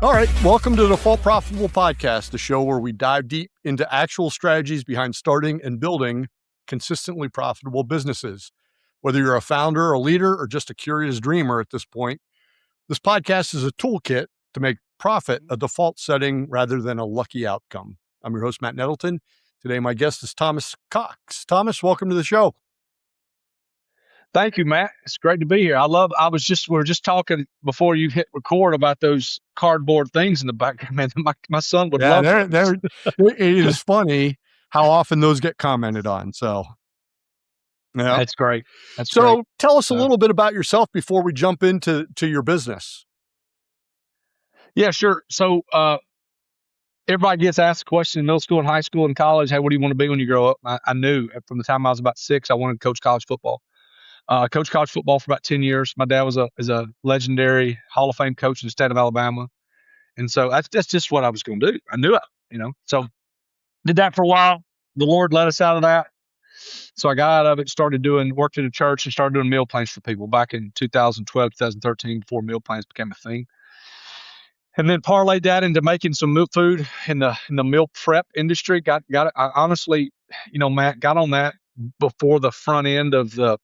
All right, welcome to the Default Profitable Podcast, the show where we dive deep into actual strategies behind starting and building consistently profitable businesses. Whether you're a founder, a leader, or just a curious dreamer at this point, this podcast is a toolkit to make profit a default setting rather than a lucky outcome. I'm your host, Matt Nettleton. Today, my guest is Thomas Cox. Thomas, welcome to the show. Thank you, Matt. It's great to be here. We were just talking before you hit record about those cardboard things in the background. Man, my son would love them. It is funny how often those get commented on. So, yeah. That's great. So tell us a little bit about yourself before we jump into your business. Yeah, sure. So, everybody gets asked the question in middle school and high school and college, hey, what do you want to be when you grow up? I knew from the time I was about 6, I wanted to coach college football. Coached college football for about 10 years. My dad is a legendary Hall of Fame coach in the state of Alabama. And so that's just what I was going to do. I knew it, So did that for a while. The Lord led us out of that. So I got out of it, worked at a church and started doing meal plans for people back in 2012, 2013, before meal plans became a thing. And then parlayed that into making some meal food in the meal prep industry. Got it. I honestly, Matt, got on that before the front end of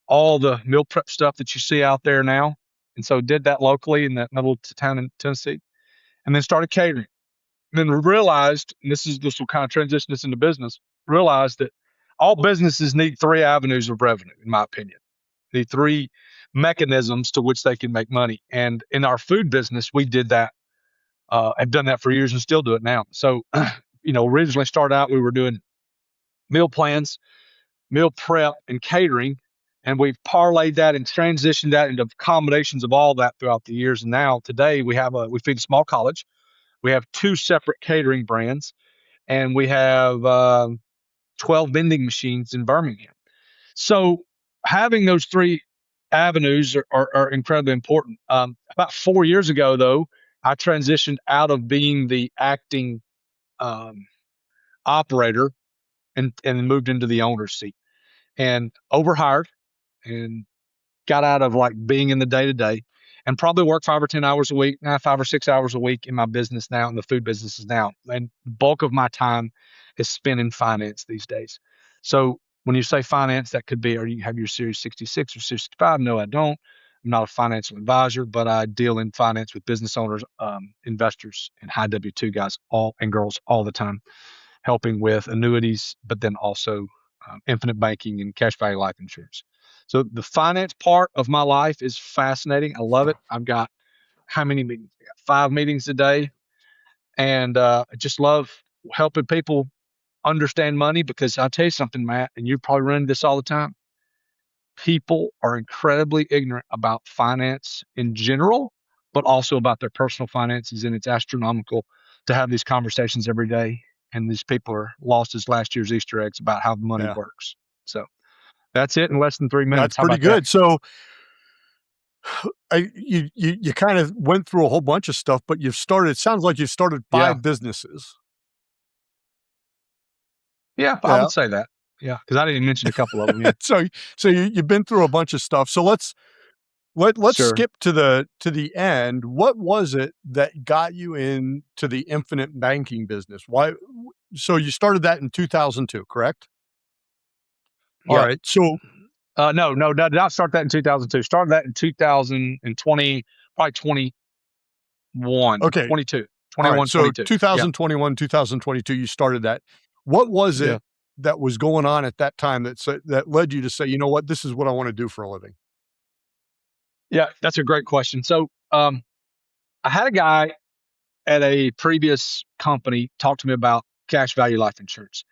all the meal prep stuff that you see out there now. And so did that locally in that little town in Tennessee, and then started catering. And then realized, and this will kind of transition us into business, realized that all businesses need 3 avenues of revenue, in my opinion. They need 3 mechanisms to which they can make money. And in our food business, we did that. I've done that for years and still do it now. So, originally started out, we were doing meal plans, meal prep, and catering. And we've parlayed that and transitioned that into combinations of all that throughout the years. And now today we feed a small college. We have 2 separate catering brands, and we have 12 vending machines in Birmingham. So having those 3 avenues are incredibly important. About 4 years ago, though, I transitioned out of being the acting operator and moved into the owner's seat, and overhired and got out of like being in the day-to-day, and probably work 5 or 10 hours a week, 5 or 6 hours a week in my business now, in the food businesses now. And bulk of my time is spent in finance these days. So when you say finance, that could be, or you have your Series 66 or 65. No, I don't. I'm not a financial advisor, but I deal in finance with business owners, investors, and high W-2 guys and girls all the time, helping with annuities, but then also infinite banking and cash value life insurance. So the finance part of my life is fascinating. I love it. I've got how many meetings? I got 5 meetings a day. And I just love helping people understand money, because I'll tell you something, Matt, and you probably run this all the time. People are incredibly ignorant about finance in general, but also about their personal finances. And it's astronomical to have these conversations every day. And these people are lost as last year's Easter eggs about how money works. So that's it in less than 3 minutes. That's pretty good. That? So you kind of went through a whole bunch of stuff, but it sounds like you've started 5 businesses. Yeah, I would say that. Yeah, because I didn't mention a couple of them yet. So you've been through a bunch of stuff. So let's skip to the end. What was it that got you into the infinite banking business? Why? So you started that in 2002, correct? All right. So no, did not start that in 2002. Started that in 2020, probably 21. Okay. 22. 21, right, so 22. 2021, 2022, you started that. What was it that was going on at that time that led you to say, you know what, this is what I want to do for a living? Yeah, that's a great question. So I had a guy at a previous company talk to me about cash value life insurance.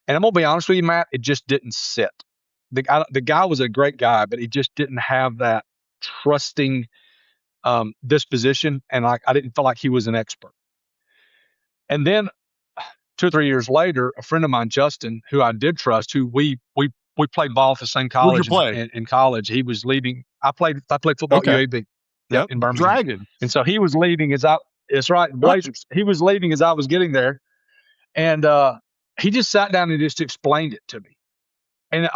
And I'm going to be honest with you, Matt, it just didn't sit. The guy was a great guy, but he just didn't have that trusting disposition. And I didn't feel like he was an expert. And then 2 or 3 years later, a friend of mine, Justin, who I did trust, who we played ball at the same college. In college. He was leaving. I played football at UAB in Birmingham. Dragon. And so he was leaving it's right, Blazers. He was leaving as I was getting there. And he just sat down and just explained it to me. And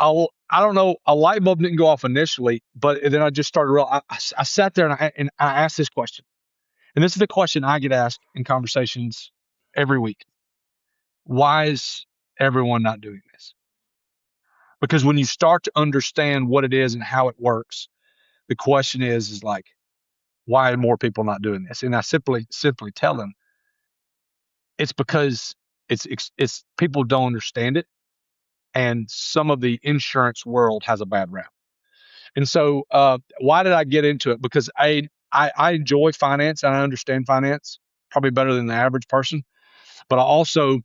I don't know, a light bulb didn't go off initially, but then I just started I sat there and I asked this question. And this is the question I get asked in conversations every week. Why is everyone not doing this? Because when you start to understand what it is and how it works, the question is like, why are more people not doing this? And I simply tell them it's because it's people don't understand it, and some of the insurance world has a bad rap. And so, why did I get into it? Because I enjoy finance and I understand finance probably better than the average person, but I also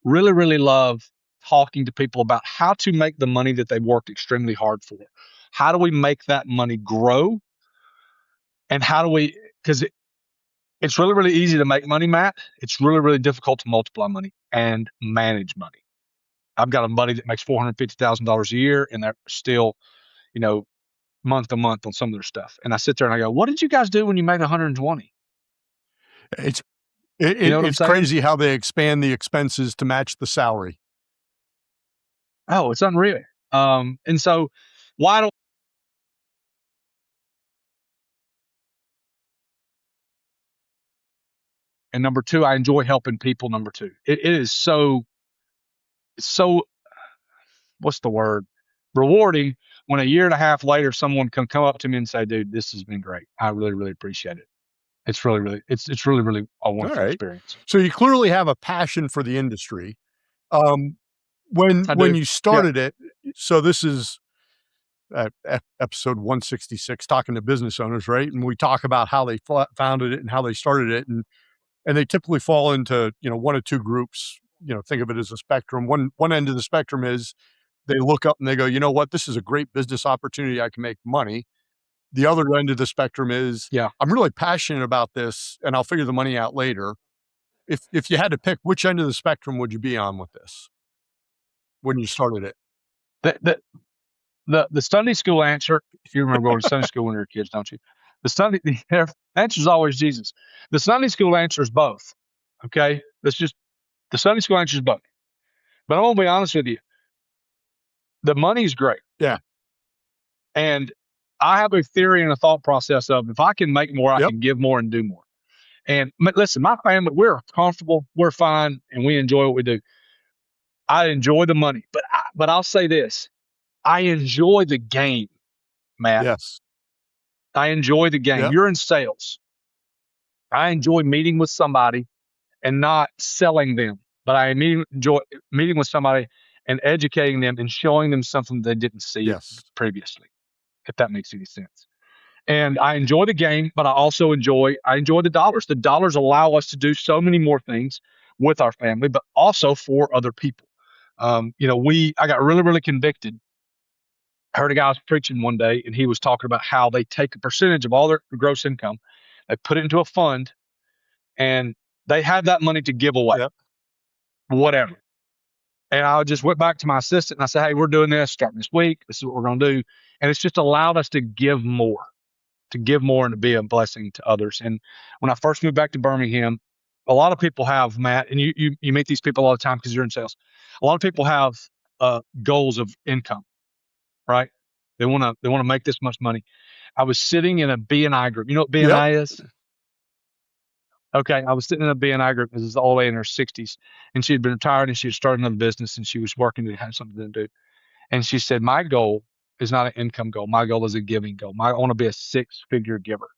really, really love talking to people about how to make the money that they've worked extremely hard for. How do we make that money grow? And how do we, because it's really, really easy to make money, Matt. It's really, really difficult to multiply money and manage money. I've got a buddy that makes $450,000 a year, and they're still, you know, month to month on some of their stuff. And I sit there and I go, what did you guys do when you made 120? It's You know what I'm it's saying? crazy how they expand the expenses to match the salary. Oh, it's unreal. And so why don't, and number two, I enjoy helping people. Number two, it is so, what's the word? Rewarding when a year and a half later, someone can come up to me and say, dude, this has been great. I really, really appreciate it. It's really, really, it's really, really a All wonderful right. experience. So you clearly have a passion for the industry. I When do. you started it, so this is episode 166, talking to business owners, right? And we talk about how they founded it and how they started it, and they typically fall into one of two groups. Think of it as a spectrum. One end of the spectrum is they look up and they go, you know what, this is a great business opportunity. I can make money. The other end of the spectrum is, Yeah. I'm really passionate about this, and I'll figure the money out later. If you had to pick, which end of the spectrum would you be on with this when you started it? The, the Sunday school answer, if you remember going to Sunday school when you were kids, don't you? The answer is always Jesus. The Sunday school answer is both. Okay. The Sunday school answer is both. But I want to be honest with you. The money's great. Yeah. And I have a theory and a thought process of if I can make more, I Yep. can give more and do more. And listen, my family, we're comfortable, we're fine, and we enjoy what we do. I enjoy the money, but I'll say this: I enjoy the game, Matt. Yes. I enjoy the game. Yep. You're in sales. I enjoy meeting with somebody and not selling them, but I enjoy meeting with somebody and educating them and showing them something they didn't see Yes. previously, if that makes any sense. And I enjoy the game, but I enjoy the dollars. The dollars allow us to do so many more things with our family, but also for other people. I got really, really convicted. I heard a guy was preaching one day, and he was talking about how they take a percentage of all their gross income, they put it into a fund, and they have that money to give away, Yep. whatever. And I just went back to my assistant and I said, hey, we're doing this starting this week. This is what we're going to do. And it's just allowed us to give more and to be a blessing to others. And when I first moved back to Birmingham, a lot of people have, Matt, and you meet these people all the time because you're in sales. A lot of people have goals of income, right? They want to make this much money. I was sitting in a B&I group. You know what B&I is? Okay, I was sitting in a B&I group. This is the old lady in her 60s, and she had been retired and she had started another business and she was working to have something to do. And she said, my goal is not an income goal. My goal is a giving goal. I want to be a 6-figure giver.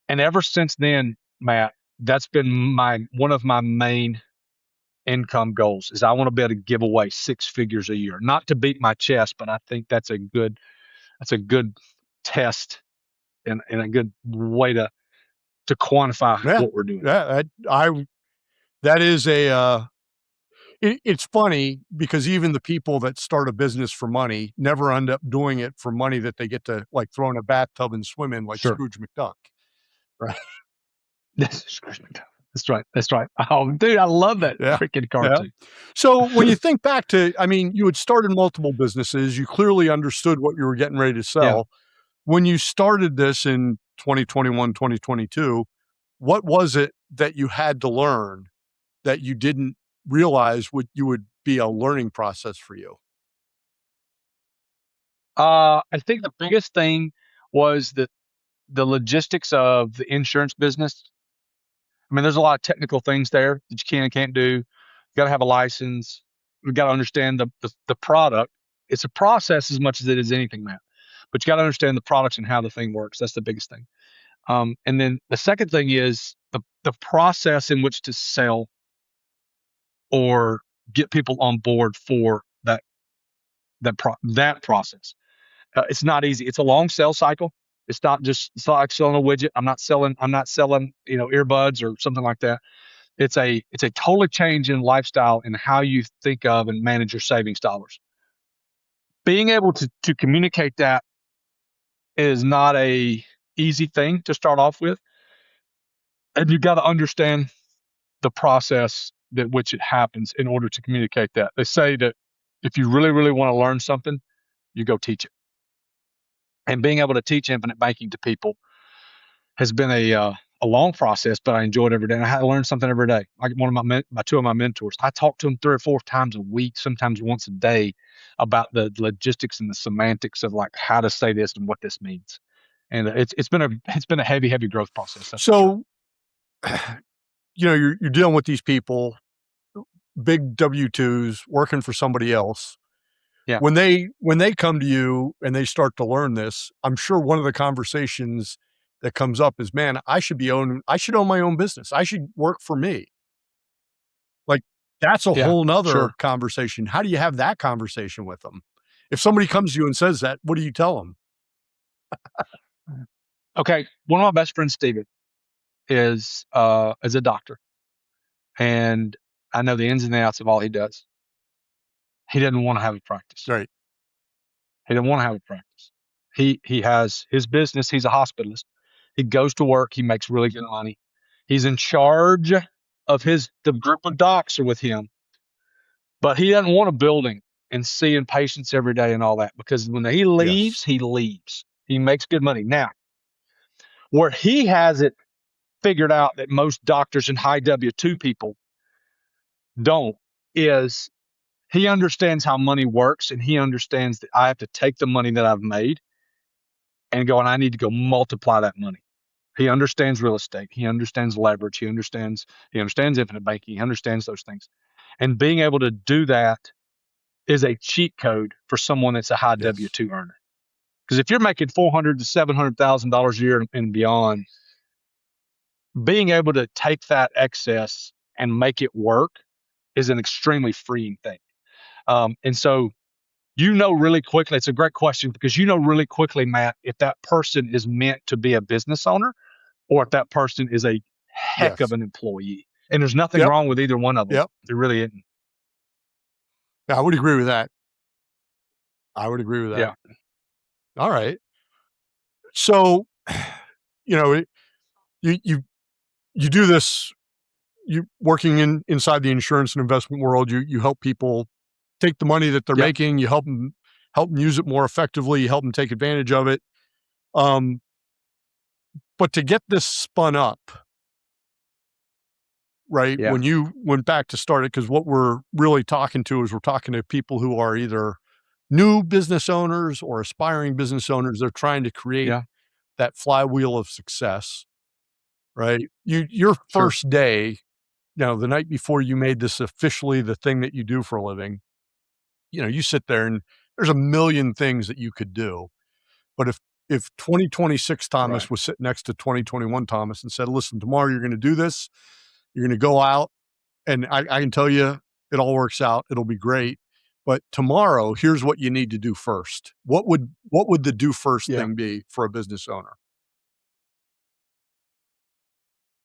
And ever since then, Matt, that's been one of my main income goals is I want to be able to give away 6 figures a year. Not to beat my chest, but I think that's a good test and a good way to quantify what we're doing. Yeah, that is it's funny because even the people that start a business for money never end up doing it for money that they get to like throw in a bathtub and swim in like Scrooge McDuck. Right. That's Scrooge McDuck. That's right. Oh, dude, I love that freaking cartoon. Yeah. So when you think back to, you had started multiple businesses, you clearly understood what you were getting ready to sell. Yeah. When you started this in 2021, 2022, what was it that you had to learn that you didn't realize you would be a learning process for you? I think the biggest thing was the logistics of the insurance business. I mean, there's a lot of technical things there that you can and can't do. You got to have a license. We got to understand the product. It's a process as much as it is anything, Matt. But you got to understand the products and how the thing works. That's the biggest thing. And then the second thing is the process in which to sell or get people on board for that process. It's not easy. It's a long sales cycle. It's not like selling a widget. I'm not selling, earbuds or something like that. It's a totally change in lifestyle and how you think of and manage your savings dollars. Being able to communicate that is not a easy thing to start off with. And you've got to understand the process that which it happens in order to communicate that. They say that if you really, really want to learn something, you go teach it. And being able to teach infinite banking to people has been a long process, but I enjoy it every day. And I learn something every day. Like one of my two of my mentors, I talk to them 3 or 4 times a week, sometimes once a day, about the logistics and the semantics of like how to say this and what this means. And it's been a heavy growth process. That's for sure. So, you're dealing with these people, big W-2s, working for somebody else. Yeah. When they come to you and they start to learn this, I'm sure one of the conversations that comes up is, man, I should own my own business. I should work for me. Like, that's a whole nother conversation. How do you have that conversation with them? If somebody comes to you and says that, what do you tell them? Okay. One of my best friends, Steven, is a doctor, and I know the ins and outs of all he does. He doesn't want to have a practice. Right. He didn't want to have a practice. He has his business. He's a hospitalist. He goes to work. He makes really good money. He's in charge of the group of docs are with him, but he doesn't want a building and seeing patients every day and all that, because when he leaves, he leaves. He makes good money. Now, where he has it figured out that most doctors and high W-2 people don't is he understands how money works, and he understands that I have to take the money that I've made and I need to go multiply that money. He understands real estate. He understands leverage. He understands infinite banking. He understands those things. And being able to do that is a cheat code for someone that's a high W-2 earner. Because if you're making $400,000 to $700,000 a year and beyond, being able to take that excess and make it work is an extremely freeing thing. And so really quickly, it's a great question, because really quickly, Matt, if that person is meant to be a business owner or if that person is a heck of an employee. And there's nothing wrong with either one of them. Yep. There really isn't. Yeah, I would agree with that. Yeah. All right. So, you do this, you working inside the insurance and investment world, you help people take the money that they're making, you help them use it more effectively, you help them take advantage of it. But to get this spun up, right? Yeah. When you went back to start it, because what we're really talking to people who are either new business owners or aspiring business owners. They're trying to create that flywheel of success, right? Your first day, the night before you made this officially the thing that you do for a living, you sit there and there's a million things that you could do. But if 2026 Thomas was sitting next to 2021 Thomas and said, listen, tomorrow you're going to do this, you're going to go out, and I can tell you it all works out, it'll be great. But tomorrow, here's what you need to do first. What would the do first thing be for a business owner?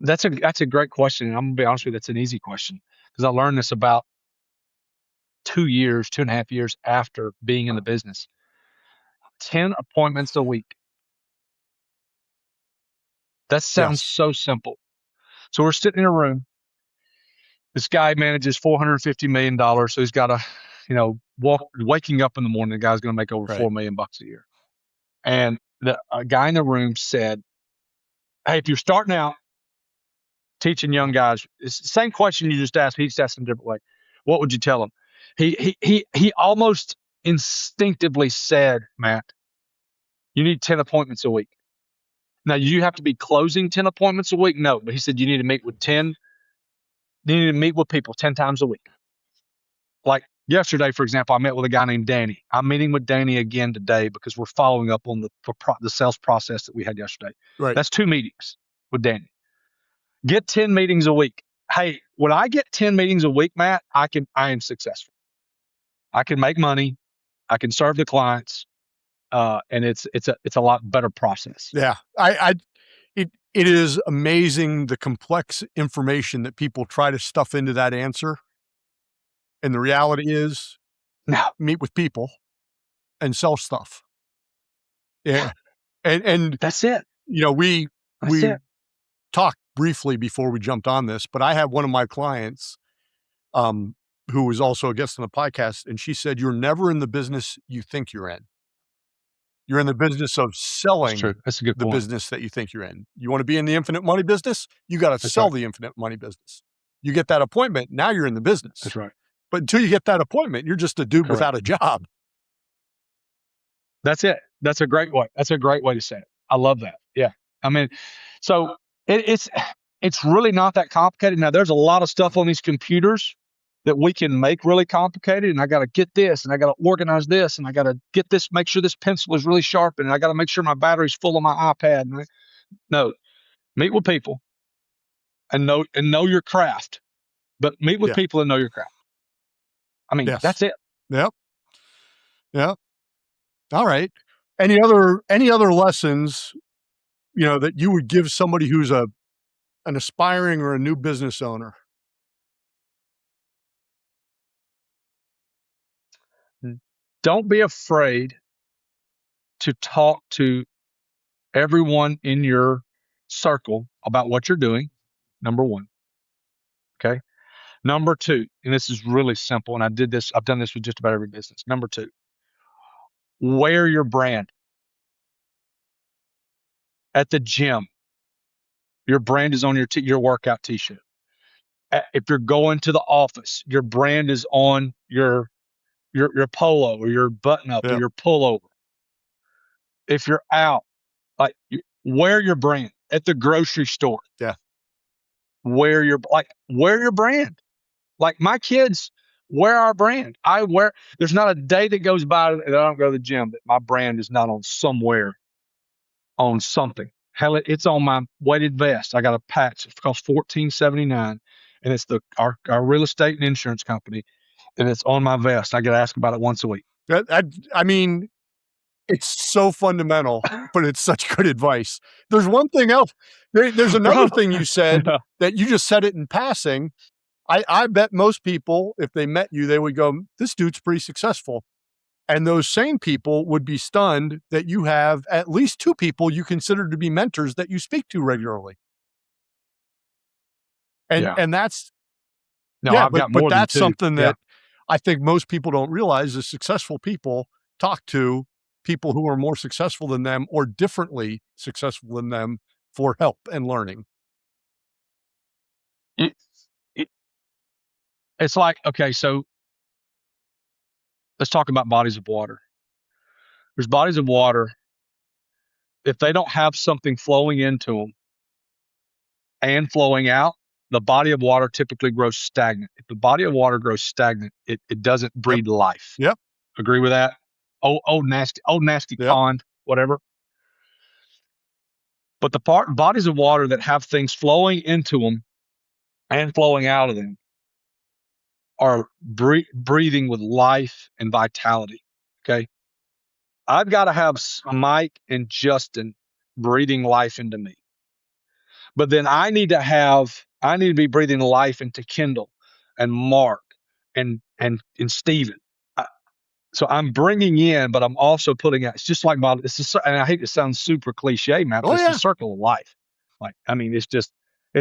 That's a great question. And I'm gonna be honest with you, that's an easy question, because I learned this about 2.5 years after being in the business. 10 appointments a week. That sounds so simple. So we're sitting in a room. This guy manages $450 million. So he's got waking up in the morning, the guy's going to make over $4 million a year. And a guy in the room said, hey, if you're starting out teaching young guys, it's the same question you just asked, he just asked in a different way. What would you tell them? He almost instinctively said, Matt, you need 10 appointments a week. Now, you have to be closing 10 appointments a week? No, but he said you need to meet with 10. You need to meet with people 10 times a week. Like yesterday, for example, I met with a guy named Danny. I'm meeting with Danny again today because we're following up on the sales process that we had yesterday. Right. That's 2 meetings with Danny. Get 10 meetings a week. Hey, when I get 10 meetings a week, Matt, I am successful. I can make money. I can serve the clients. And it's a lot better process. Yeah. It is amazing the complex information that people try to stuff into that answer. And the reality is, No, meet with people and sell stuff. Yeah. And that's it. We That's it. talked briefly before we jumped on this, but I have one of my clients who was also a guest on the podcast, and she said, you're never in the business you think you're in. You're in the business of selling That's a good the point. business that you think you're in. You want to be in the infinite money business? You got to sell the infinite money business. You get that appointment, now you're in the business. That's right. But until you get that appointment, you're just a dude without a job. That's it. That's a great way. That's a great way to say it. I love that. Yeah. I mean, so it's really not that complicated. Now, there's a lot of stuff on these computers that we can make really complicated, and I got to get this, and I got to organize this, and I got to get this, make sure this pencil is really sharp, and I got to make sure my battery's full on my iPad. No, meet with people and know your craft, but meet with people and know your craft. I mean, that's it. Yep. Yep. All right. Any other lessons, that you would give somebody who's an aspiring or a new business owner? Don't be afraid to talk to everyone in your circle about what you're doing. Number one. Okay. Number two, and this is really simple, and I've done this with just about every business. Number two, wear your brand. At the gym, your brand is on your workout t-shirt. If you're going to the office, your brand is on your polo or your button up or your pullover. If you're out, wear your brand. At the grocery store. Yeah. Wear your brand. Like my kids wear our brand. There's not a day that goes by that I don't go to the gym that my brand is not on somewhere, on something. Hell, it's on my weighted vest. I got a patch. It costs $14.79, and it's our real estate and insurance company, and it's on my vest. I get asked about it once a week. I mean, it's so fundamental, but it's such good advice. There's one thing else. There's another thing you said that you just said it in passing. I bet most people, if they met you, they would go, this dude's pretty successful. And those same people would be stunned that you have at least 2 people you consider to be mentors that you speak to regularly. And that's, I've got more but that's than 2. something that I think most people don't realize is successful people talk to people who are more successful than them or differently successful than them for help and learning. It's like, okay, so let's talk about bodies of water. There's bodies of water. If they don't have something flowing into them and flowing out, the body of water typically grows stagnant. If the body of water grows stagnant, it doesn't breed life. Yep. Agree with that? Old nasty pond, whatever. But the bodies of water that have things flowing into them and flowing out of them are breathing with life and vitality. Okay. I've got to have Mike and Justin breathing life into me. But then I need to be breathing life into Kendall and Mark and Steven. So I'm bringing in, but I'm also putting out. It's just like and I hate to sound super cliche, Matt, but it's the circle of life. It's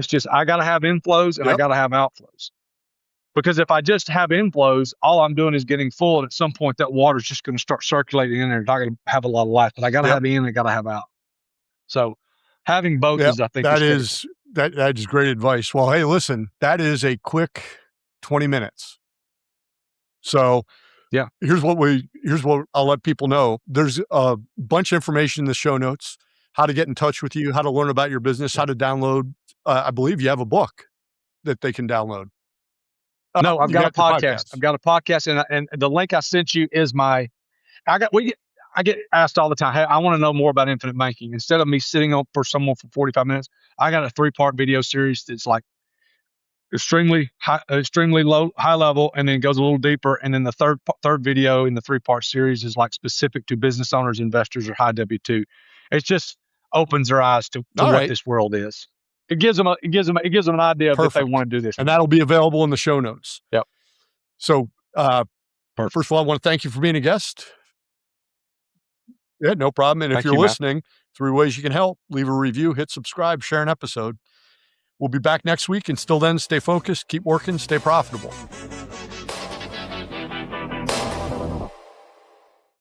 just I got to have inflows and I got to have outflows. Because if I just have inflows, all I'm doing is getting full, and at some point that water's just going to start circulating in there. It's not going to have a lot of life, but I got to have in and I got to have out. So having both is, I think, that is great advice. Well, hey, listen, that is a quick 20 minutes. So Yeah. here's what I'll let people know. There's a bunch of information in the show notes, how to get in touch with you, how to learn about your business, how to download. I believe you have a book that they can download. No, I've You got a your podcast. I've got a podcast, and the link I sent you is I get asked all the time, hey, I want to know more about infinite banking. Instead of me sitting on for someone for 45 minutes, I got a 3-part video series that's like extremely high level, and then goes a little deeper. And then the third video in the 3-part series is like specific to business owners, investors, or high W2. It just opens their eyes to what this world is. It gives them an idea of if they want to do this. And that'll be available in the show notes. Yep. So, first of all, I want to thank you for being a guest. Yeah, no problem. And if you're listening, 3 ways you can help: leave a review, hit subscribe, share an episode. We'll be back next week. And still then, stay focused, keep working, stay profitable.